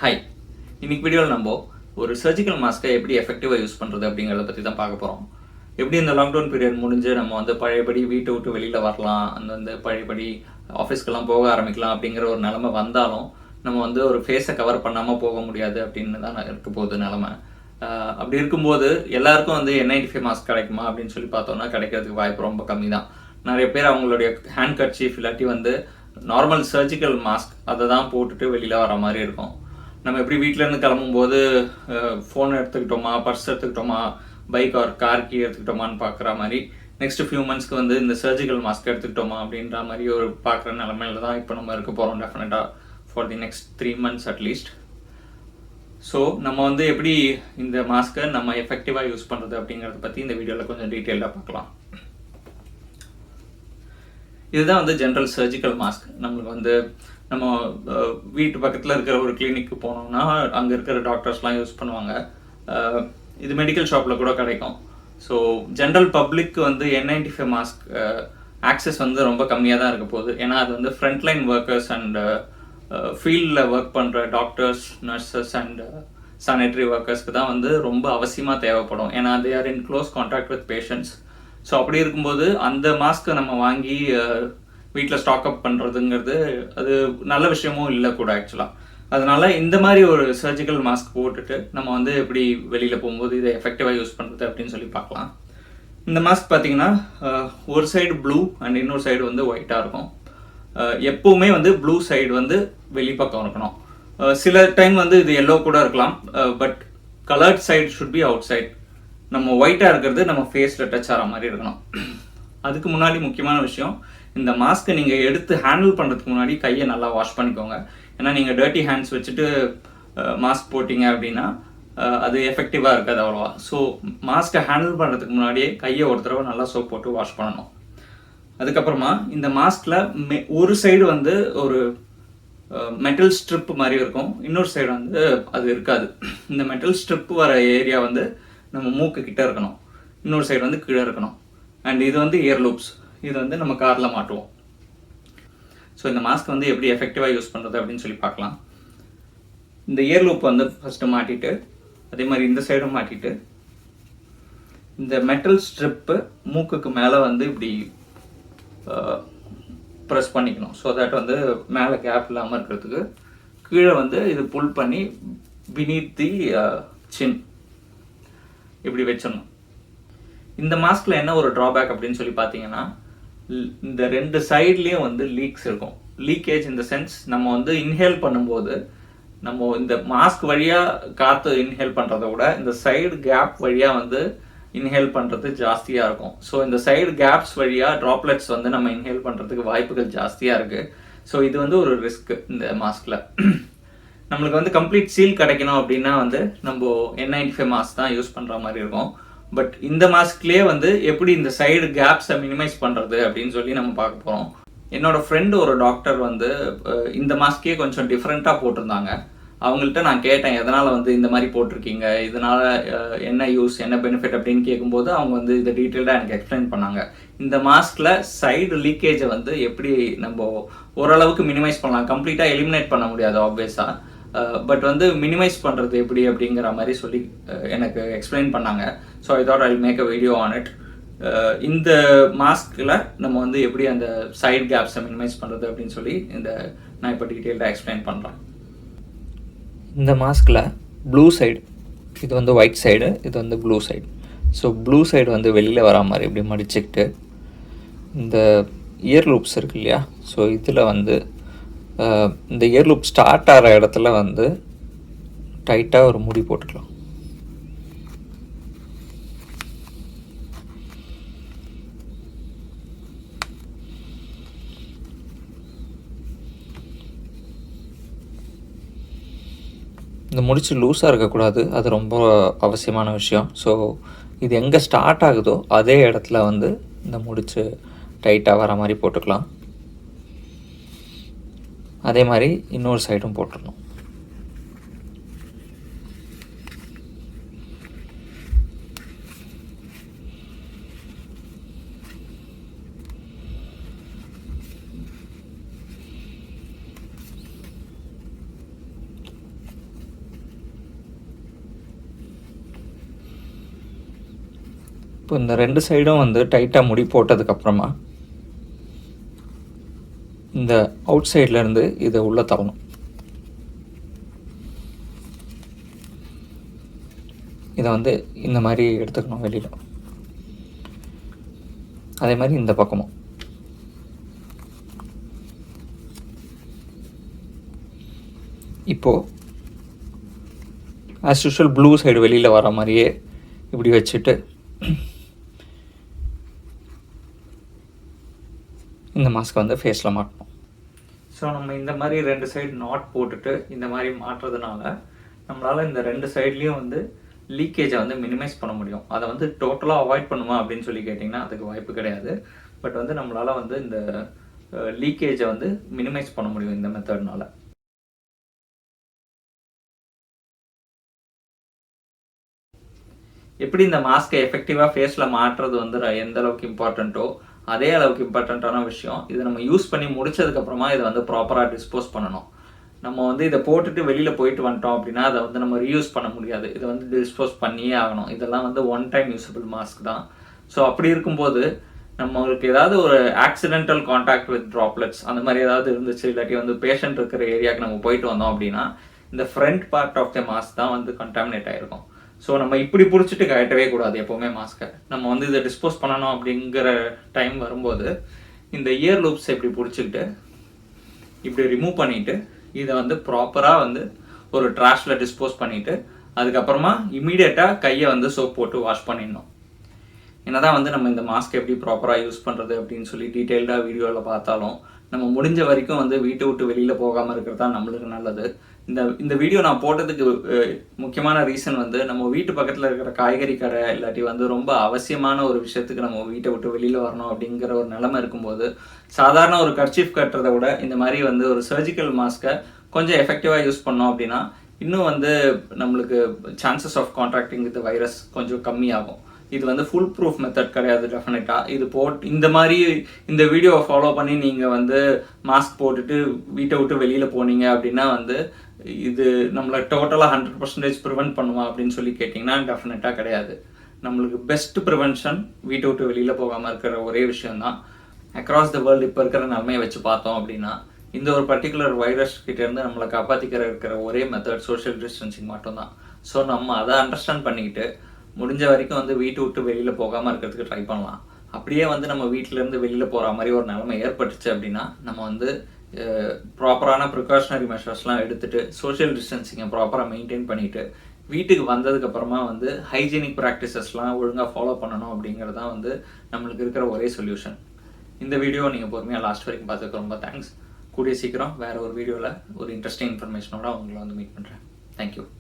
Hi, இன்னைக்கு வீடியோவில் நம்ம ஒரு சர்ஜிக்கல் மாஸ்க்கை எப்படி எஃபெக்டிவாக யூஸ் பண்ணுறது அப்படிங்கிறத பற்றி தான் பார்க்க போகிறோம். எப்படி இந்த லாக்டவுன் பீரியட் முடிஞ்சு நம்ம பழையபடி வீட்டை விட்டு வெளியில் வரலாம், பழையபடி ஆஃபீஸ்க்கெல்லாம் போக ஆரம்பிக்கலாம் அப்படிங்கிற ஒரு நிலமை வந்தாலும் நம்ம ஒரு ஃபேஸை கவர் பண்ணாமல் போக முடியாது அப்படின்னு தான் இருக்க போகுது நிலமை. அப்படி இருக்கும்போது எல்லாருக்கும் N95 மாஸ்க் கிடைக்குமா அப்படின்னு சொல்லி பார்த்தோம்னா கிடைக்கிறதுக்கு வாய்ப்பு ரொம்ப கம்மி தான். நிறைய பேர் அவங்களுடைய ஹேண்ட் கர்ச்சீஃப் இல்லாட்டி நார்மல் சர்ஜிக்கல் மாஸ்க் அதை தான் போட்டுட்டு வெளியில் வர மாதிரி இருக்கும். நம்ம எப்படி வீட்டிலேருந்து கிளம்பும்போது ஃபோன் எடுத்துக்கிட்டோமா, பர்ஸ் எடுத்துக்கிட்டோமா, பைக் ஆர் கார் கீ எடுத்துக்கிட்டோமான்னு பார்க்குற மாதிரி நெக்ஸ்ட் ஃபியூ மந்த்ஸ்க்கு இந்த சர்ஜிக்கல் மாஸ்க் எடுத்துக்கிட்டோமா அப்படின்ற மாதிரி ஒரு பார்க்குற நிலமையில தான் இப்போ நம்ம இருக்க போகிறோம் டெஃபினட்டாக for the next 3 months at least. So நம்ம எப்படி இந்த மாஸ்க்கை நம்ம எஃபெக்டிவாக யூஸ் பண்ணுறது அப்படிங்கிறத பற்றி இந்த வீடியோவில் கொஞ்சம் டீட்டெயிலாக பார்க்கலாம். இதுதான் ஜென்ரல் சர்ஜிக்கல் மாஸ்க். நம்மளுக்கு நம்ம வீட்டு பக்கத்தில் இருக்கிற ஒரு கிளினிக்கு போனோம்னா அங்கே இருக்கிற டாக்டர்ஸ்லாம் யூஸ் பண்ணுவாங்க. இது மெடிக்கல் ஷாப்பில் கூட கிடைக்கும். ஸோ ஜென்ரல் பப்ளிக்கு N95 மாஸ்க் ஆக்சஸ் ரொம்ப கம்மியாக தான் இருக்க போகுது. ஏன்னா அது ஃப்ரண்ட்லைன் ஒர்க்கர்ஸ் அண்ட் ஃபீல்டில் ஒர்க் பண்ணுற டாக்டர்ஸ், நர்சஸ் அண்ட் சானிட்டரி ஒர்க்கர்ஸ்க்கு தான் ரொம்ப அவசியமாக தேவைப்படும். ஏன்னா they are in close contact with patients. So அப்படி இருக்கும்போது அந்த மாஸ்க்கை நம்ம வாங்கி வீட்டில் ஸ்டாக் அப் பண்ணுறதுங்கிறது அது நல்ல விஷயமும் இல்லை கூட ஆக்சுவலாக. அதனால இந்த மாதிரி ஒரு சர்ஜிக்கல் மாஸ்க் போட்டுட்டு நம்ம எப்படி வெளியில் போகும்போது இதை எஃபெக்டிவாக யூஸ் பண்ணுறது அப்படின்னு சொல்லி பார்க்கலாம். இந்த மாஸ்க் பார்த்தீங்கன்னா ஒரு சைடு ப்ளூ அண்ட் இன்னொரு சைடு ஒயிட்டாக இருக்கும். எப்போவுமே ப்ளூ சைடு வெளிப்பக்கம் இருக்கணும். சில டைம் இது எல்லோ கூட இருக்கலாம். But coloured side should be outside. நம்ம ஒயிட்டாக இருக்கிறது நம்ம ஃபேஸில் டச் ஆகிற மாதிரி இருக்கணும். அதுக்கு முன்னாடி முக்கியமான விஷயம், இந்த மாஸ்க்கை நீங்கள் எடுத்து ஹேண்டில் பண்ணுறதுக்கு முன்னாடி கையை நல்லா வாஷ் பண்ணிக்கோங்க. ஏன்னா நீங்கள் டர்ட்டி ஹேண்ட்ஸ் வச்சுட்டு மாஸ்க் போட்டிங்க அப்படின்னா அது எஃபெக்டிவாக இருக்காது அவ்வளோவா. ஸோ மாஸ்க்கை ஹேண்டில் பண்ணுறதுக்கு முன்னாடியே கையை ஒரு தடவை நல்லா சோப் போட்டு வாஷ் பண்ணணும். அதுக்கப்புறமா இந்த மாஸ்கில் ஒரு சைடு ஒரு மெட்டல் ஸ்ட்ரிப் மாதிரி இருக்கும், இன்னொரு சைடு அது இருக்காது. இந்த மெட்டல் ஸ்ட்ரிப் வர ஏரியா நம்ம மூக்கு கிட்ட இருக்கணும், இன்னொரு சைடு கீழே இருக்கணும். அண்ட் இது இயர் லூப்ஸ். இது நம்ம காரில் மாட்டுவோம். ஸோ இந்த மாஸ்க் எப்படி எஃபெக்டிவாக யூஸ் பண்ணுறது அப்படின்னு சொல்லி பார்க்கலாம். இந்த இயர் லூப் ஃபஸ்ட்டு மாட்டிட்டு, அதே மாதிரி இந்த சைடும் மாட்டிட்டு, இந்த மெட்டல் ஸ்ட்ரிப்பு மூக்குக்கு மேலே இப்படி ப்ரெஸ் பண்ணிக்கணும். ஸோ தட் மேலே கேப் இல்லாமல் இருக்கிறதுக்கு கீழே இது புல் பண்ணி பினீத் தி சின் இப்படி வச்சிடணும். இந்த மாஸ்கில் என்ன ஒரு ட்ராபேக் அப்படின்னு சொல்லி பார்த்தீங்கன்னா, இந்த 2 சைட்லேயும் லீக்ஸ் இருக்கும். லீக்கேஜ் இந்த சென்ஸ் நம்ம இன்ஹேல் பண்ணும்போது நம்ம இந்த மாஸ்க் வழியாக காற்று இன்ஹேல் பண்ணுறத விட இந்த சைடு கேப் வழியாக இன்ஹேல் பண்ணுறது ஜாஸ்தியாக இருக்கும். ஸோ இந்த சைடு கேப்ஸ் வழியாக ட்ராப்லெட்ஸ் நம்ம இன்ஹேல் பண்ணுறதுக்கு வாய்ப்புகள் ஜாஸ்தியாக இருக்குது. ஸோ இது ஒரு ரிஸ்க் இந்த மாஸ்கில். நம்மளுக்கு கம்ப்ளீட் சீல் கிடைக்கணும் அப்படின்னா நம்ம N95 மாஸ்க் தான் யூஸ் பண்ணுற மாதிரி இருக்கும். பட் இந்த மாஸ்க்லேயே எப்படி இந்த சைடு கேப்ஸை மினிமைஸ் பண்ணுறது அப்படின்னு சொல்லி நம்ம பார்க்க போகிறோம். என்னோட ஃப்ரெண்டு ஒரு டாக்டர் இந்த மாஸ்கே கொஞ்சம் டிஃப்ரெண்ட்டாக போட்டிருந்தாங்க. அவங்கள்ட்ட நான் கேட்டேன், எதனால் இந்த மாதிரி போட்டிருக்கீங்க, இதனால் என்ன யூஸ், என்ன பெனிஃபிட் அப்படின்னு கேட்கும்போது அவங்க இதை டீட்டெயில்டாக எனக்கு எக்ஸ்பிளைன் பண்ணாங்க. இந்த மாஸ்கில் சைடு லீக்கேஜை எப்படி நம்ம ஓரளவுக்கு மினிமைஸ் பண்ணலாம். கம்ப்ளீட்டாக எலிமினேட் பண்ண முடியாது ஆப்வியஸாக. பட் மினிமைஸ் பண்ணுறது எப்படி அப்படிங்கிற மாதிரி சொல்லி எனக்கு எக்ஸ்பிளைன் பண்ணாங்க. So I thought I will make a video on it. இந்த மாஸ்கில் நம்ம எப்படி அந்த சைடு கேப்ஸை மினிமைஸ் பண்ணுறது அப்படின்னு சொல்லி நான் இப்போ டீட்டெயில்டாக எக்ஸ்பிளைன் பண்ணுறேன். இந்த மாஸ்கில் ப்ளூ சைடு, இது ஒயிட் சைடு, இது blue side. So blue side வெளியில் வரா மாதிரி இப்படி மடிச்சுக்கிட்டு, இந்த இயர் லூப்ஸ் இருக்கு இல்லையா, ஸோ இதில் இந்த இயர் லூப் ஸ்டார்ட் ஆகிற இடத்துல டைட்டாக ஒரு முடி போட்டுக்கலாம். இந்த முடிச்சு லூஸாக இருக்கக்கூடாது, அது ரொம்ப அவசியமான விஷயம். ஸோ இது எங்கே ஸ்டார்ட் ஆகுதோ அதே இடத்துல இந்த முடிச்சு டைட்டாக வர மாதிரி போட்டுக்கலாம். அதே மாதிரி இன்னொரு சைடும் போட்டுடணும். இப்போ இந்த 2 சைடும் வந்து டைட்டாக முடி போட்டதுக்கப்புறமா இந்த அவுட் சைட்லேருந்து இதை உள்ளே தரணும். இதை வந்து இந்த மாதிரி எடுத்துக்கணும் வெளியில். அதே மாதிரி இந்த பக்கமும் இப்போது ஆஸ் யூஷுவல் ப்ளூ சைடு வெளியில் வர மாதிரியே இப்படி வச்சுட்டு இந்த மாஸ்க்கை வந்து ஃபேஸில் மாட்டணும். ஸோ நம்ம இந்த மாதிரி 2 சைடு நாட் போட்டுட்டு இந்த மாதிரி மாட்டுறதுனால நம்மளால் இந்த 2 சைட்லேயும் வந்து லீக்கேஜை வந்து மினிமைஸ் பண்ண முடியும். அதை வந்து டோட்டலாக அவாய்ட் பண்ணுமா அப்படின்னு சொல்லி கேட்டிங்கன்னா அதுக்கு வாய்ப்பு கிடையாது. பட் வந்து நம்மளால் வந்து இந்த லீக்கேஜை வந்து மினிமைஸ் பண்ண முடியும் இந்த மெத்தட்னால. எப்படி இந்த மாஸ்க்கை எஃபெக்டிவாக ஃபேஸில் மாட்டுறது வந்து எந்த அளவுக்கு இம்பார்ட்டண்ட்டோ அதே அளவுக்கு இம்பார்ட்டண்ட்டான விஷயம் இதை நம்ம யூஸ் பண்ணி முடிச்சதுக்கப்புறமா இதை வந்து ப்ராப்பராக டிஸ்போஸ் பண்ணணும். நம்ம வந்து இதை போட்டுட்டு வெளியில் போயிட்டு வந்துட்டோம் அப்படின்னா அதை வந்து நம்ம ரீயூஸ் பண்ண முடியாது. இதை வந்து டிஸ்போஸ் பண்ணியே ஆகணும். இதெல்லாம் வந்து ஒன் டைம் யூஸபிள் மாஸ்க் தான். ஸோ அப்படி இருக்கும்போது நம்மளுக்கு ஏதாவது ஒரு ஆக்சிடென்டல் கான்டாக்ட் வித் ட்ராப்லெட்ஸ் அந்த மாதிரி ஏதாவது இருந்துச்சு, இல்லாட்டி வந்து பேஷண்ட் இருக்கிற ஏரியாவுக்கு நம்ம போயிட்டு வந்தோம் அப்படின்னா இந்த front part of the mask தான் வந்து கண்டாமினேட் ஆகிருக்கும். ஸோ நம்ம இப்படி பிடிச்சிட்டு கட்டவே கூடாது எப்போவுமே மாஸ்க்கை. நம்ம வந்து இதை டிஸ்போஸ் பண்ணணும் அப்படிங்கிற டைம் வரும்போது இந்த இயர் லூப்ஸை இப்படி பிடிச்சிக்கிட்டு இப்படி ரிமூவ் பண்ணிவிட்டு இதை வந்து ப்ராப்பராக வந்து ஒரு ட்ராஷில் டிஸ்போஸ் பண்ணிவிட்டு அதுக்கப்புறமா இமீடியட்டாக கையை வந்து சோப் போட்டு வாஷ் பண்ணிடணும். என்னதான் வந்து நம்ம இந்த மாஸ்க் எப்படி ப்ராப்பராக யூஸ் பண்ணுறது அப்படின்னு சொல்லி டீட்டெயில்டாக வீடியோவில் பார்த்தாலும் நம்ம முடிஞ்ச வரைக்கும் வந்து வீட்டை விட்டு வெளியில் போகாமல் இருக்கிறது தான் நம்மளுக்கு நல்லது. இந்த வீடியோ நான் போட்டதுக்கு முக்கியமான ரீசன் வந்து நம்ம வீட்டு பக்கத்தில் இருக்கிற காய்கறி கடை இல்லாட்டி வந்து ரொம்ப அவசியமான ஒரு விஷயத்துக்கு நம்ம வீட்டை விட்டு வெளியில் வரணும் அப்படிங்கிற ஒரு நிலைமை இருக்கும்போது சாதாரண ஒரு கர்ச்சீஃப் கட்டுறதை விட இந்த மாதிரி வந்து ஒரு சர்ஜிக்கல் மாஸ்க்கை கொஞ்சம் எஃபெக்டிவாக யூஸ் பண்ணோம் அப்படின்னா இன்னும் வந்து நம்மளுக்கு chances of contracting with virus கொஞ்சம் கம்மியாகும். இது வந்து ஃபுல் ப்ரூஃப் மெத்தட் கிடையாது. டெஃபினட்டாக இது இந்த மாதிரி இந்த வீடியோவை ஃபாலோ பண்ணி நீங்கள் வந்து மாஸ்க் போட்டுட்டு வீட்டை விட்டு வெளியில் போனீங்க அப்படின்னா வந்து இது நம்மளை டோட்டலாக 100% ப்ரிவென்ட் பண்ணுமா அப்படின்னு சொல்லி கேட்டிங்கன்னா டெஃபினட்டாக கிடையாது. நம்மளுக்கு பெஸ்ட் ப்ரிவென்ஷன் வீட்டை விட்டு வெளியில் போகாமல் இருக்கிற ஒரே விஷயம்தான். அக்ராஸ் த வேர்ல்டு இப்போ இருக்கிற நிலைமையை வச்சு பார்த்தோம் அப்படின்னா இந்த ஒரு பர்டிகுலர் வைரஸ் கிட்டேருந்து நம்மளை இருக்கிற ஒரே மெத்தட் சோஷியல் டிஸ்டன்சிங் மட்டும்தான். ஸோ நம்ம அதை அண்டர்ஸ்டாண்ட் பண்ணிக்கிட்டு முடிஞ்ச வரைக்கும் வந்து வீட்டை விட்டு வெளியில் போகாமல் இருக்கிறதுக்கு ட்ரை பண்ணலாம். அப்படியே வந்து நம்ம வீட்டிலேருந்து வெளியில் போகிற மாதிரி ஒரு நிலைமை ஏற்பட்டுச்சு அப்படின்னா நம்ம வந்து ப்ராப்பரான ப்ரிகாஷனரி மெஷர்ஸ்லாம் எடுத்துகிட்டு சோஷியல் டிஸ்டன்சிங்கை ப்ராப்பராக மெயின்டைன் பண்ணிவிட்டு வீட்டுக்கு வந்ததுக்கப்புறமா வந்து ஹைஜீனிக் ப்ராக்டிசஸ்லாம் ஒழுங்காக ஃபாலோ பண்ணணும் அப்படிங்கிறது தான் வந்து நம்மளுக்கு இருக்கிற ஒரே சொல்யூஷன். இந்த வீடியோ நீங்கள் பொறுமையாக லாஸ்ட் வரைக்கும் பார்த்துக்க ரொம்ப தேங்க்ஸ். கூடிய சீக்கிரம் வேறு ஒரு வீடியோவில் ஒரு இன்ட்ரெஸ்டிங் இன்ஃபர்மேஷனோட உங்களை வந்து மீட் பண்ணுறேன். தேங்க்யூ.